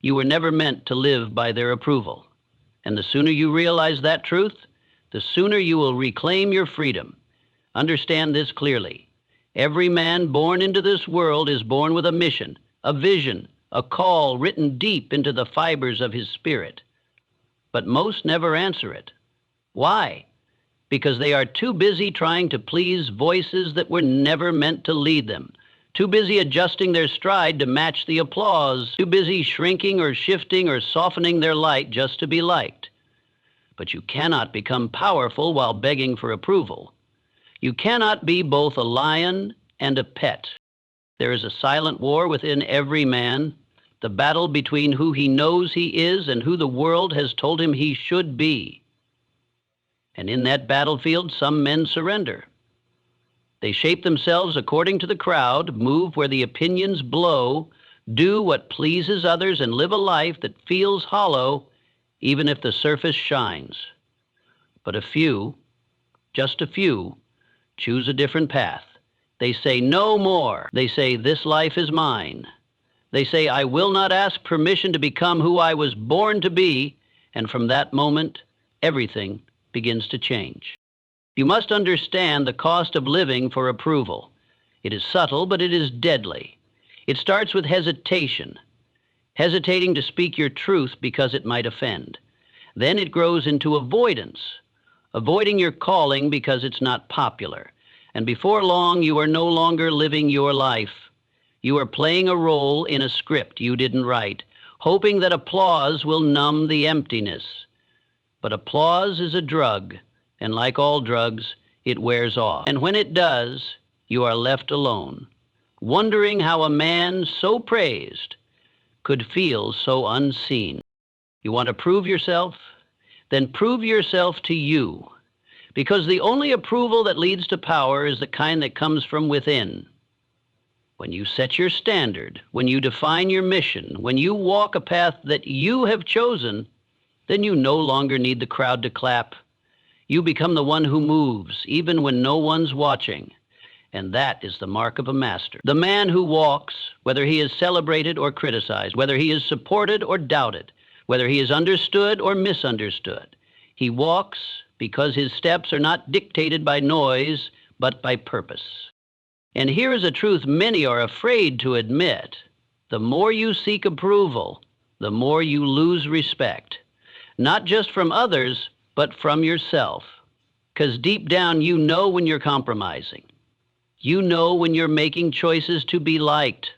You were never meant to live by their approval. And the sooner you realize that truth, the sooner you will reclaim your freedom. Understand this clearly. Every man born into this world is born with a mission, a vision, a call written deep into the fibers of his spirit. But most never answer it. Why? Because they are too busy trying to please voices that were never meant to lead them, too busy adjusting their stride to match the applause, too busy shrinking or shifting or softening their light just to be liked. But you cannot become powerful while begging for approval. You cannot be both a lion and a pet. There is a silent war within every man, the battle between who he knows he is and who the world has told him he should be. And in that battlefield, some men surrender. They shape themselves according to the crowd, move where the opinions blow, do what pleases others, and live a life that feels hollow, even if the surface shines. But a few, just a few, choose a different path. They say no more. They say this life is mine. They say I will not ask permission to become who I was born to be, and from that moment, everything begins to change. You must understand the cost of living for approval. It is subtle, but it is deadly. It starts with hesitation, hesitating to speak your truth because it might offend. Then it grows into avoidance, avoiding your calling because it's not popular. And before long, you are no longer living your life. You are playing a role in a script you didn't write, hoping that applause will numb the emptiness. But applause is a drug, and like all drugs, it wears off. And when it does, you are left alone, wondering how a man so praised could feel so unseen. You want to prove yourself? Then prove yourself to you, because the only approval that leads to power is the kind that comes from within. When you set your standard, when you define your mission, when you walk a path that you have chosen, then you no longer need the crowd to clap. You become the one who moves, even when no one's watching. And that is the mark of a master. The man who walks, whether he is celebrated or criticized, whether he is supported or doubted, whether he is understood or misunderstood, he walks because his steps are not dictated by noise, but by purpose. And here is a truth many are afraid to admit. The more you seek approval, the more you lose respect, not just from others, but from yourself. Because deep down, you know when you're compromising. You know when you're making choices to be liked,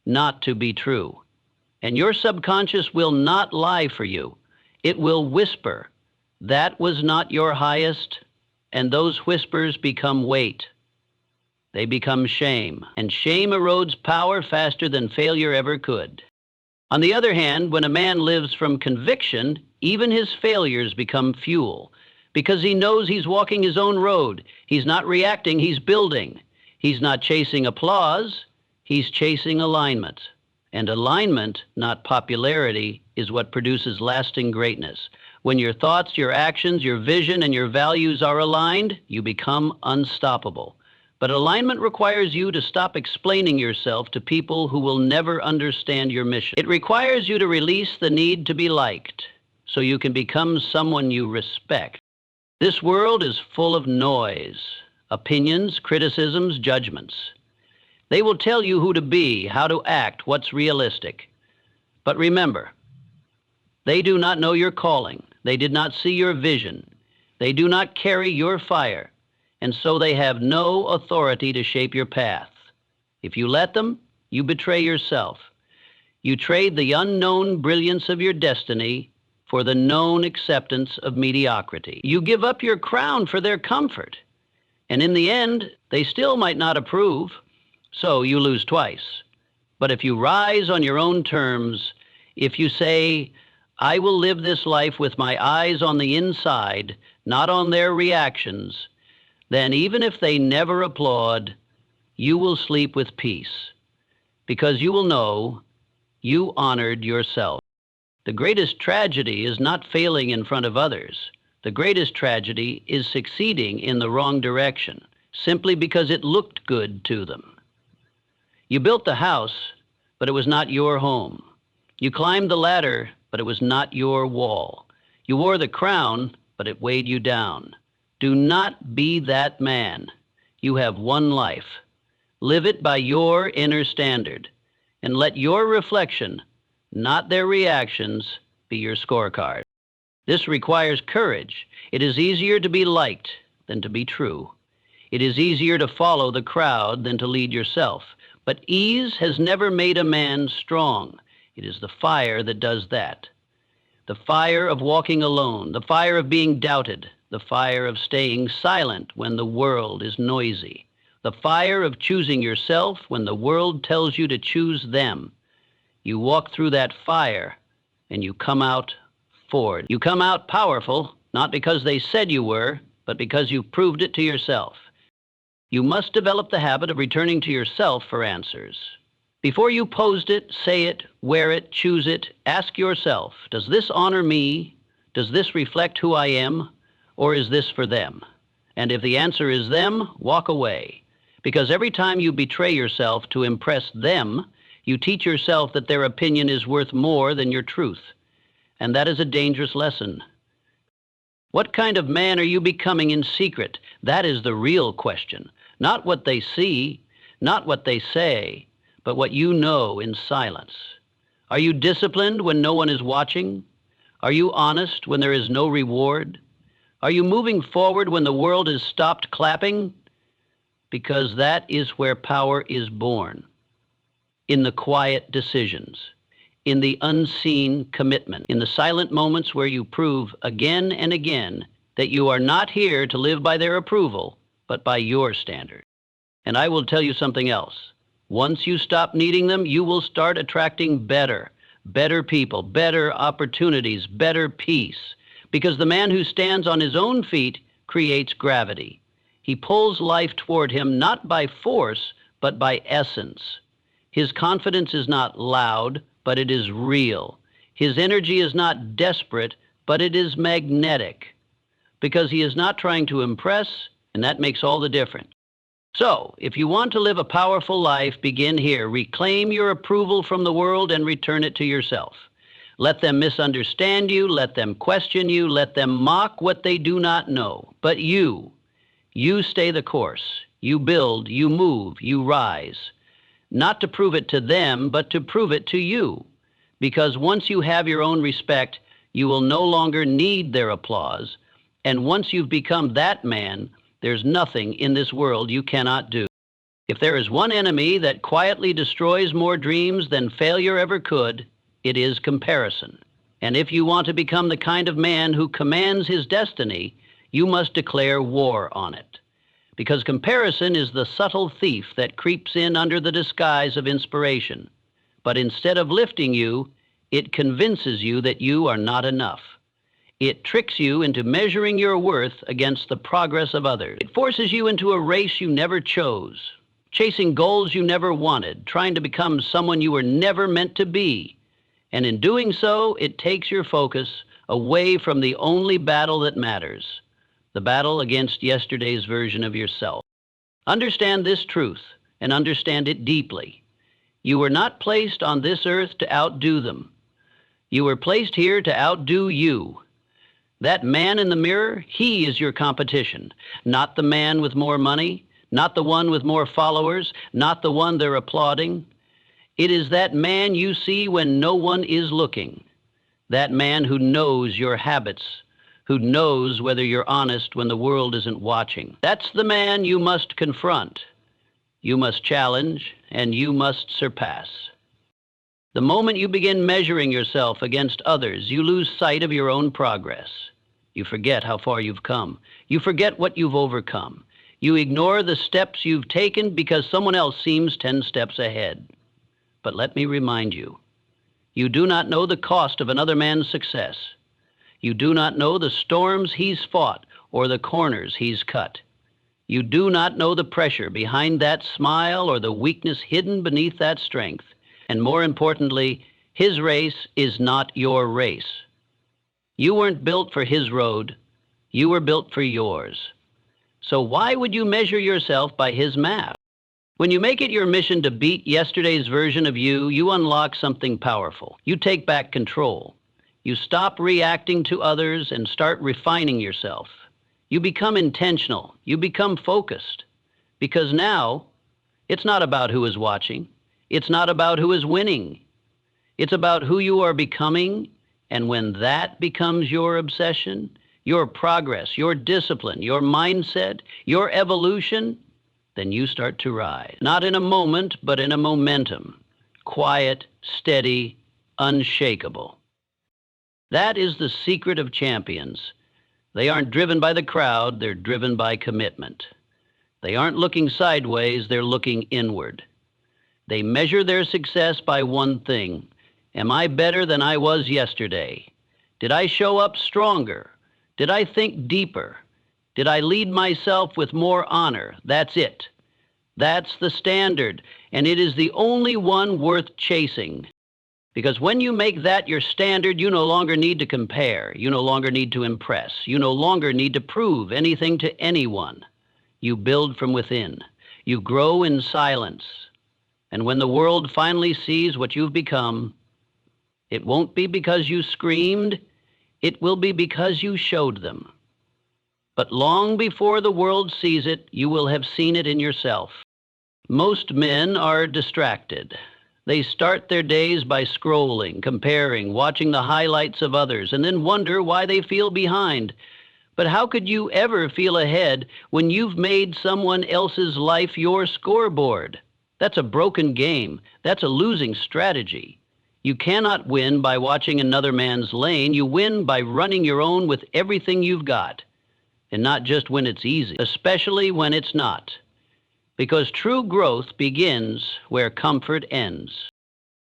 not to be true. And your subconscious will not lie for you. It will whisper, that was not your highest, and those whispers become weight. They become shame, and shame erodes power faster than failure ever could. On the other hand, when a man lives from conviction, even his failures become fuel, because he knows he's walking his own road. He's not reacting, he's building. He's not chasing applause, he's chasing alignment. And alignment, not popularity, is what produces lasting greatness. When your thoughts, your actions, your vision, and your values are aligned, you become unstoppable. But alignment requires you to stop explaining yourself to people who will never understand your mission. It requires you to release the need to be liked so you can become someone you respect. This world is full of noise, opinions, criticisms, judgments. They will tell you who to be, how to act, what's realistic. But remember, they do not know your calling. They did not see your vision. They do not carry your fire. And so they have no authority to shape your path. If you let them, you betray yourself. You trade the unknown brilliance of your destiny for the known acceptance of mediocrity. You give up your crown for their comfort. And in the end, they still might not approve, so you lose twice. But if you rise on your own terms, if you say, I will live this life with my eyes on the inside, not on their reactions, then even if they never applaud, you will sleep with peace, because you will know you honored yourself. The greatest tragedy is not failing in front of others. The greatest tragedy is succeeding in the wrong direction, simply because it looked good to them. You built the house, but it was not your home. You climbed the ladder, but it was not your wall. You wore the crown, but it weighed you down. Do not be that man. You have one life. Live it by your inner standard, and let your reflection, not their reactions, be your scorecard. This requires courage. It is easier to be liked than to be true. It is easier to follow the crowd than to lead yourself. But ease has never made a man strong. It is the fire that does that. The fire of walking alone, the fire of being doubted, the fire of staying silent when the world is noisy, the fire of choosing yourself when the world tells you to choose them. You walk through that fire and you come out forward. You come out powerful, not because they said you were, but because you proved it to yourself. You must develop the habit of returning to yourself for answers. Before you post it, say it, wear it, choose it, ask yourself, does this honor me? Does this reflect who I am? Or is this for them? And if the answer is them, walk away. Because every time you betray yourself to impress them, you teach yourself that their opinion is worth more than your truth. And that is a dangerous lesson. What kind of man are you becoming in secret? That is the real question. Not what they see, not what they say, but what you know in silence. Are you disciplined when no one is watching? Are you honest when there is no reward? Are you moving forward when the world has stopped clapping? Because that is where power is born. In the quiet decisions, in the unseen commitment, in the silent moments where you prove again and again that you are not here to live by their approval, but by your standard. And I will tell you something else. Once you stop needing them, you will start attracting better people, better opportunities, better peace. Because the man who stands on his own feet creates gravity. He pulls life toward him not by force, but by essence. His confidence is not loud, but it is real. His energy is not desperate, but it is magnetic. Because he is not trying to impress, and that makes all the difference. So, if you want to live a powerful life, begin here. Reclaim your approval from the world and return it to yourself. Let them misunderstand you, let them question you, let them mock what they do not know. But you stay the course. You build, you move, you rise. Not to prove it to them, but to prove it to you. Because once you have your own respect, you will no longer need their applause. And once you've become that man, there's nothing in this world you cannot do. If there is one enemy that quietly destroys more dreams than failure ever could, it is comparison. And if you want to become the kind of man who commands his destiny, you must declare war on it. Because comparison is the subtle thief that creeps in under the disguise of inspiration. But instead of lifting you, it convinces you that you are not enough. It tricks you into measuring your worth against the progress of others. It forces you into a race you never chose, chasing goals you never wanted, trying to become someone you were never meant to be. And in doing so, it takes your focus away from the only battle that matters, the battle against yesterday's version of yourself. Understand this truth and understand it deeply. You were not placed on this earth to outdo them. You were placed here to outdo you. That man in the mirror, he is your competition, not the man with more money, not the one with more followers, not the one they're applauding. It is that man you see when no one is looking, that man who knows your habits, who knows whether you're honest when the world isn't watching. That's the man you must confront, you must challenge, and you must surpass. The moment you begin measuring yourself against others, you lose sight of your own progress. You forget how far you've come. You forget what you've overcome. You ignore the steps you've taken because someone else seems 10 steps ahead. But let me remind you, you do not know the cost of another man's success. You do not know the storms he's fought or the corners he's cut. You do not know the pressure behind that smile or the weakness hidden beneath that strength. And more importantly, his race is not your race. You weren't built for his road. You were built for yours. So why would you measure yourself by his map? When you make it your mission to beat yesterday's version of you, you unlock something powerful. You take back control. You stop reacting to others and start refining yourself. You become intentional. You become focused. Because now, it's not about who is watching. It's not about who is winning. It's about who you are becoming. And when that becomes your obsession, your progress, your discipline, your mindset, your evolution, then you start to rise. Not in a moment, but in a momentum. Quiet, steady, unshakable. That is the secret of champions. They aren't driven by the crowd, they're driven by commitment. They aren't looking sideways, they're looking inward. They measure their success by one thing. Am I better than I was yesterday? Did I show up stronger? Did I think deeper? Did I lead myself with more honor? That's it. That's the standard, and it is the only one worth chasing. Because when you make that your standard, you no longer need to compare. You no longer need to impress. You no longer need to prove anything to anyone. You build from within. You grow in silence. And when the world finally sees what you've become, it won't be because you screamed. It will be because you showed them. But long before the world sees it, you will have seen it in yourself. Most men are distracted. They start their days by scrolling, comparing, watching the highlights of others, and then wonder why they feel behind. But how could you ever feel ahead when you've made someone else's life your scoreboard? That's a broken game. That's a losing strategy. You cannot win by watching another man's lane. You win by running your own with everything you've got. And not just when it's easy, especially when it's not. Because true growth begins where comfort ends.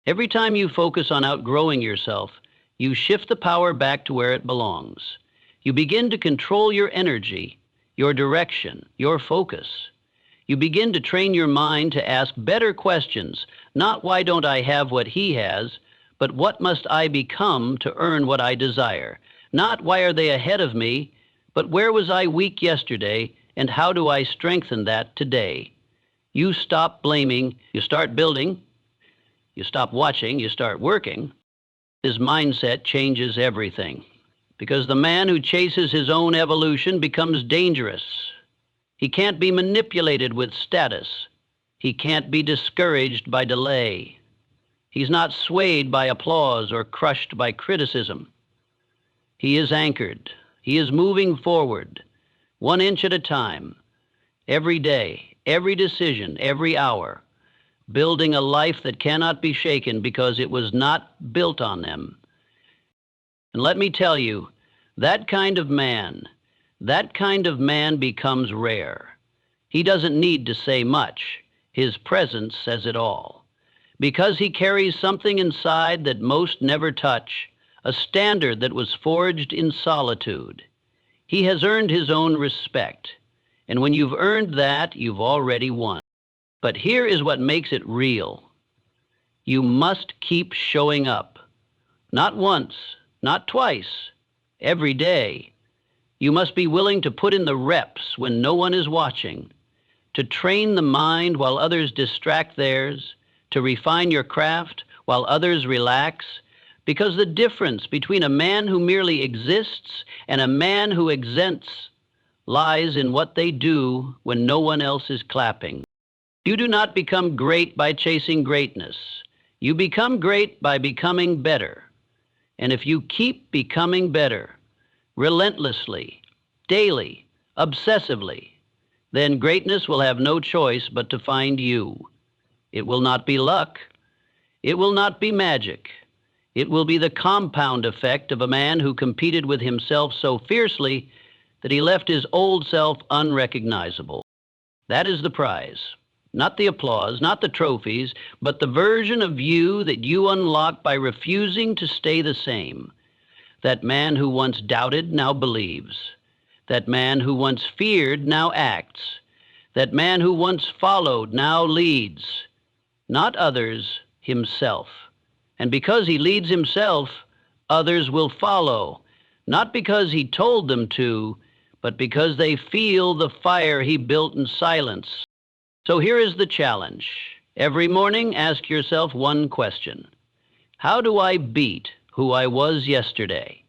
Every time you focus on outgrowing yourself, you shift the power back to where it belongs. You begin to control your energy, your direction, your focus. You begin to train your mind to ask better questions, not why don't I have what he has, but what must I become to earn what I desire? Not why are they ahead of me, but where was I weak yesterday, and how do I strengthen that today? You stop blaming, you start building, you stop watching, you start working. His mindset changes everything. Because the man who chases his own evolution becomes dangerous. He can't be manipulated with status. He can't be discouraged by delay. He's not swayed by applause or crushed by criticism. He is anchored. He is moving forward, 1 inch at a time, every day. Every decision, every hour, building a life that cannot be shaken because it was not built on them. And let me tell you, that kind of man becomes rare. He doesn't need to say much. His presence says it all. Because he carries something inside that most never touch, a standard that was forged in solitude. He has earned his own respect. And when you've earned that, you've already won. But here is what makes it real. You must keep showing up. Not once, not twice, every day. You must be willing to put in the reps when no one is watching, to train the mind while others distract theirs, to refine your craft while others relax, because the difference between a man who merely exists and a man who exempts lies in what they do when no one else is clapping. You do not become great by chasing greatness. You become great by becoming better. And if you keep becoming better, relentlessly, daily, obsessively, then greatness will have no choice but to find you. It will not be luck. It will not be magic. It will be the compound effect of a man who competed with himself so fiercely that he left his old self unrecognizable. That is the prize. Not the applause, not the trophies, but the version of you that you unlock by refusing to stay the same. That man who once doubted now believes. That man who once feared now acts. That man who once followed now leads. Not others, himself. And because he leads himself, others will follow. Not because he told them to, but because they feel the fire he built in silence. So here is the challenge. Every morning, ask yourself one question. How do I beat who I was yesterday?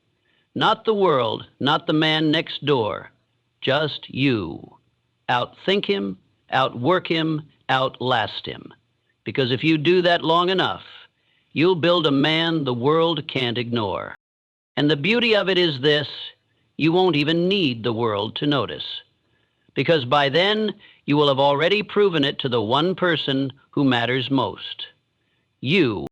Not the world, not the man next door, just you. Outthink him, outwork him, outlast him. Because if you do that long enough, you'll build a man the world can't ignore. And the beauty of it is this, you won't even need the world to notice. Because by then, you will have already proven it to the one person who matters most. You